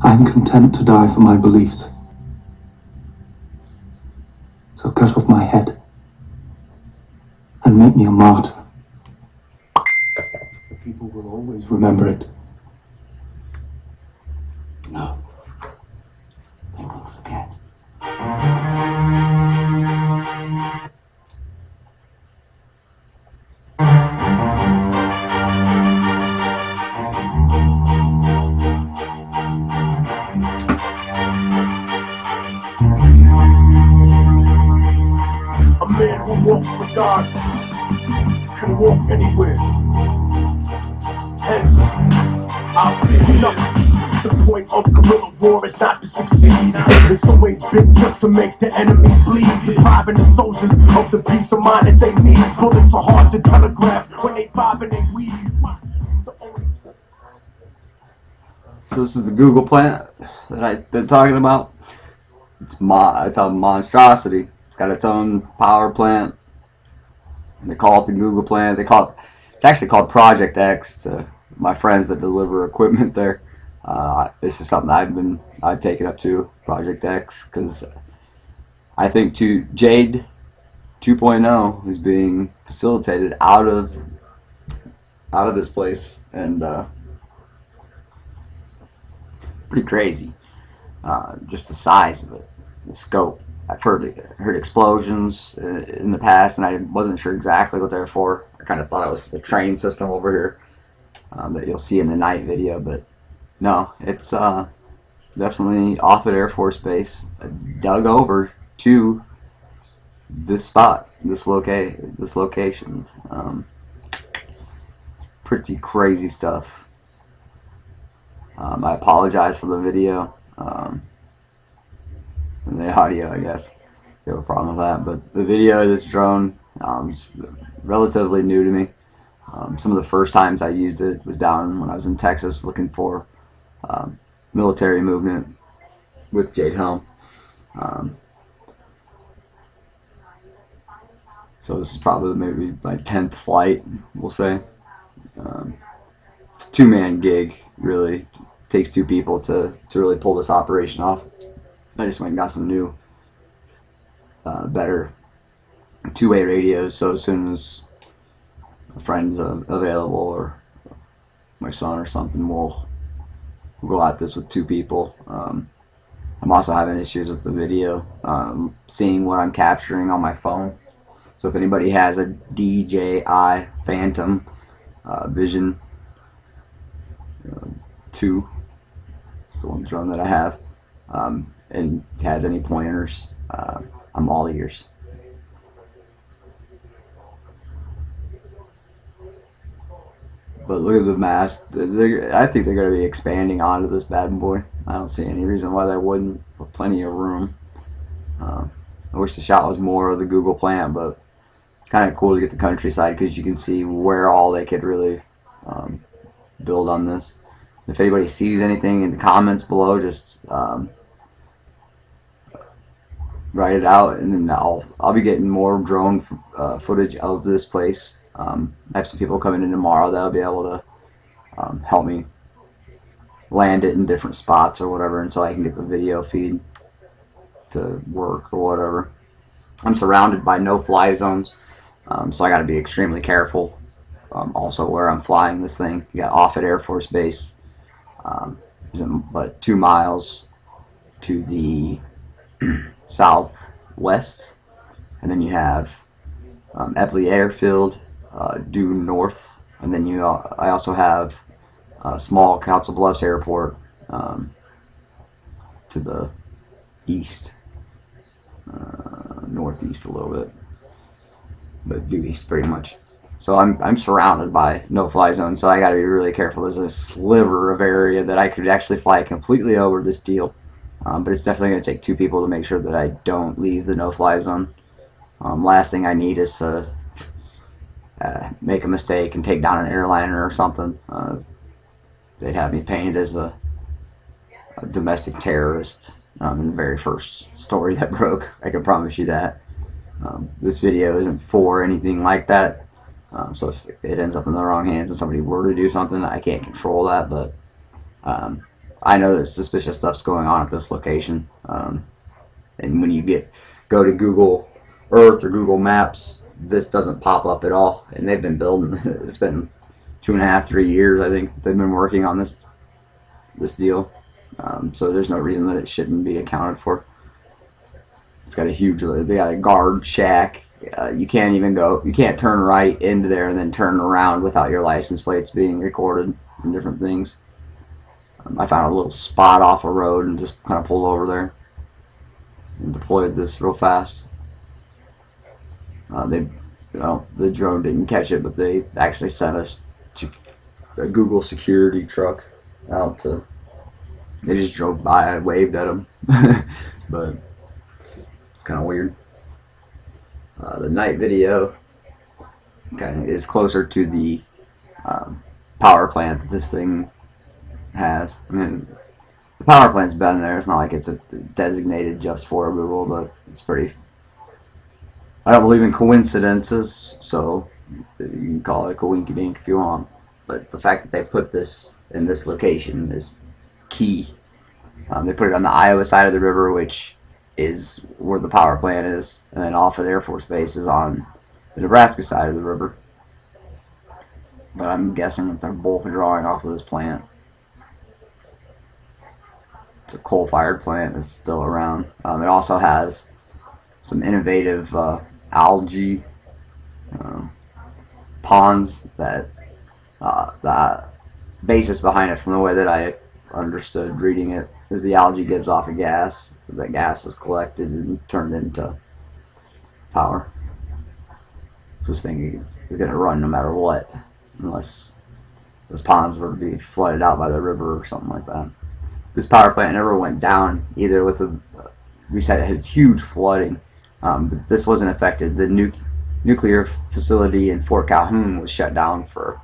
I'm content to die for my beliefs. So cut off my head and make me a martyr. The people will always remember it. No, they will forget. A man who walks with God can walk anywhere. Hence, I fear nothing. The point of guerrilla war is not to succeed. It's always been just to make the enemy bleed, depriving the soldiers of the peace of mind that they need. Bullets are hard to telegraph when they vibe and they weave. So this is the Google plant that I've been talking about. It's a monstrosity. It's got its own power plant. They call it the Google plant. It's actually called Project X to my friends that deliver equipment there. This is something I've taken up to, Project X, because I think Jade 2.0 is being facilitated out of this place, and pretty crazy. Just the size of it, the scope. I've heard explosions in the past, and I wasn't sure exactly what they were for. I kind of thought it was for the train system over here that you'll see in the night video, but no, it's definitely Offutt Air Force Base, dug over to this spot, this location. Pretty crazy stuff. I apologize for the video and the audio, I guess. You have a problem with that, but the video of this drone is relatively new to me. Some of the first times I used it was down when I was in Texas looking for military movement with Jade Helm. So this is probably maybe my 10th flight, we'll say. It's a two-man gig, really. It takes two people to really pull this operation off. I just went and got some new, better two-way radios, so as soon as a friend's available or my son or something, we'll go at this with two people. I'm also having issues with the video, seeing what I'm capturing on my phone. So if anybody has a DJI Phantom Vision 2, it's the one drone that I have, and has any pointers, I'm all ears. But look at the mass. I think they're going to be expanding onto this bad boy. I don't see any reason why they wouldn't, with plenty of room. I wish the shot was more of the Google plant, but it's kind of cool to get the countryside because you can see where all they could really build on this. If anybody sees anything in the comments below, just write it out, and then I'll be getting more drone footage of this place. I have some people coming in tomorrow that'll be able to help me land it in different spots or whatever, and so I can get the video feed to work or whatever. I'm surrounded by no-fly zones, so I got to be extremely careful. Also, where I'm flying this thing, you got Offutt Air Force Base, but 2 miles to the southwest, and then you have Eppley Airfield due north, and then I also have small Council Bluffs Airport to the east, northeast a little bit, but due east pretty much. So I'm surrounded by no-fly zone, so I got to be really careful. There's a sliver of area that I could actually fly completely over this deal, but it's definitely going to take two people to make sure that I don't leave the no-fly zone. Last thing I need is to make a mistake and take down an airliner or something. They'd have me painted as a domestic terrorist in the very first story that broke. I can promise you that. This video isn't for anything like that. So if it ends up in the wrong hands and somebody were to do something, I can't control that, but I know that suspicious stuff's going on at this location. And when you go to Google Earth or Google Maps, this doesn't pop up at all. And they've been building. It's been 2.5, 3 years, I think they've been working on this deal. So there's no reason that it shouldn't be accounted for. It's got a huge. They got a guard shack. You can't turn right into there and then turn around without your license plates being recorded and different things. I found a little spot off a road and just kind of pulled over there and deployed this real fast. The drone didn't catch it, but they actually sent us a Google security truck out to. They just drove by. I waved at them, but it's kind of weird. The night video kind of is closer to the power plant that this thing has. I mean, the power plant's been there. It's not like it's designated just for Google, but it's pretty. I don't believe in coincidences, so you can call it a coinkydink if you want. But the fact that they put this in this location is key. They put it on the Iowa side of the river, which is where the power plant is, and then Offutt Air Force Base is on the Nebraska side of the river. But I'm guessing that they're both drawing off of this plant. It's a coal-fired plant that's still around. It also has some innovative algae ponds that the basis behind it, from the way that I understood reading it, is the algae gives off a gas. That gas is collected and turned into power. This thing is going to run no matter what, unless those ponds were to be flooded out by the river or something like that. This power plant never went down either. We said it had huge flooding, but this wasn't affected. The nuclear facility in Fort Calhoun was shut down for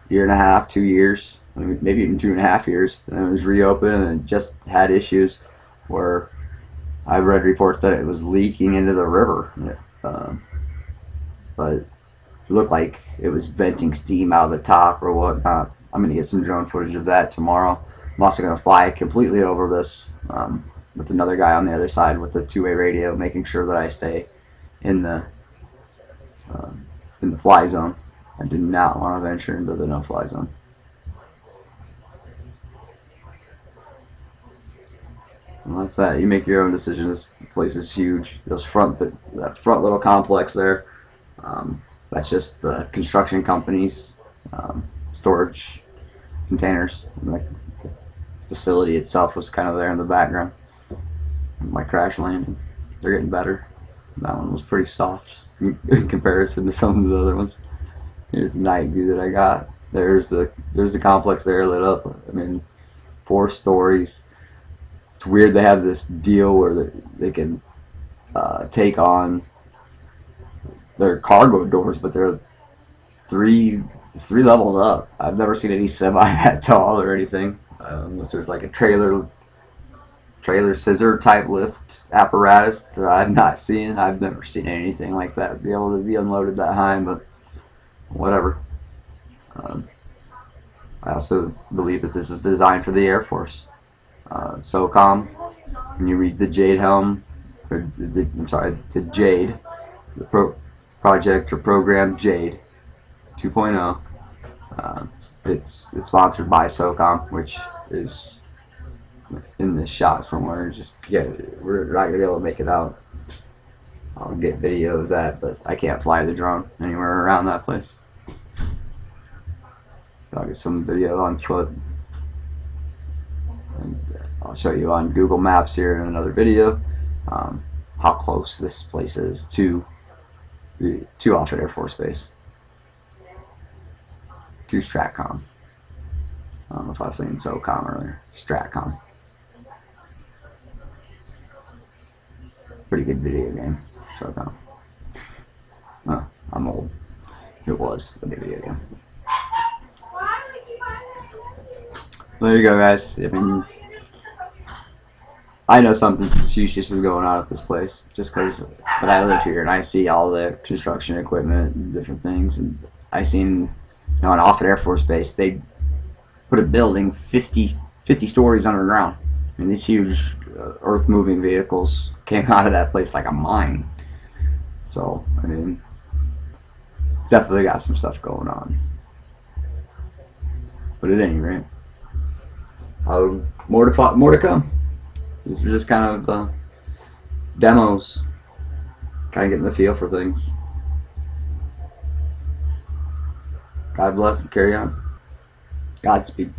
a year and a half, 2 years, maybe even 2.5 years, and it was reopened, and it just had issues where I read reports that it was leaking into the river, but it looked like it was venting steam out of the top or whatnot. I'm going to get some drone footage of that tomorrow. I'm also going to fly completely over this with another guy on the other side with the two-way radio, making sure that I stay in the fly zone. I do not want to venture into the no-fly zone. Well, that's that. You make your own decision. This place is huge. That front little complex there, that's just the construction company's storage containers. And the facility itself was kind of there in the background. My crash landing. They're getting better. That one was pretty soft in comparison to some of the other ones. Here's the night view that I got. There's the complex there lit up. I mean, 4 stories. It's weird they have this deal where they can take on their cargo doors, but they're three levels up. I've never seen any semi that tall or anything, unless there's like a trailer scissor type lift apparatus that I've not seen. I've never seen anything like that be able to be unloaded that high, but whatever. I also believe that this is designed for the Air Force. SOCOM, when you read the Jade Helm, or the Jade, the project or program Jade 2.0, it's sponsored by SOCOM, which is in this shot somewhere. We're not gonna be able to make it out. I'll get video of that, but I can't fly the drone anywhere around that place. I'll get some video on foot. And I'll show you on Google Maps here in another video how close this place is to Offutt Air Force Base, to Stratcom. I don't know if I was saying SOCOM earlier. Stratcom. Pretty good video game. SOCOM. Oh, I'm old. It was a good video game. There you go, guys. I mean, I know something suspicious is going on at this place, just because I live here and I see all the construction equipment and different things. And I seen, on Offutt Air Force Base, they put a building 50 50 stories underground. And these huge earth-moving vehicles came out of that place like a mine. So, I mean, it's definitely got some stuff going on. But at any rate, more to come. These are just kind of demos, kind of getting the feel for things. God bless and carry on. Godspeed.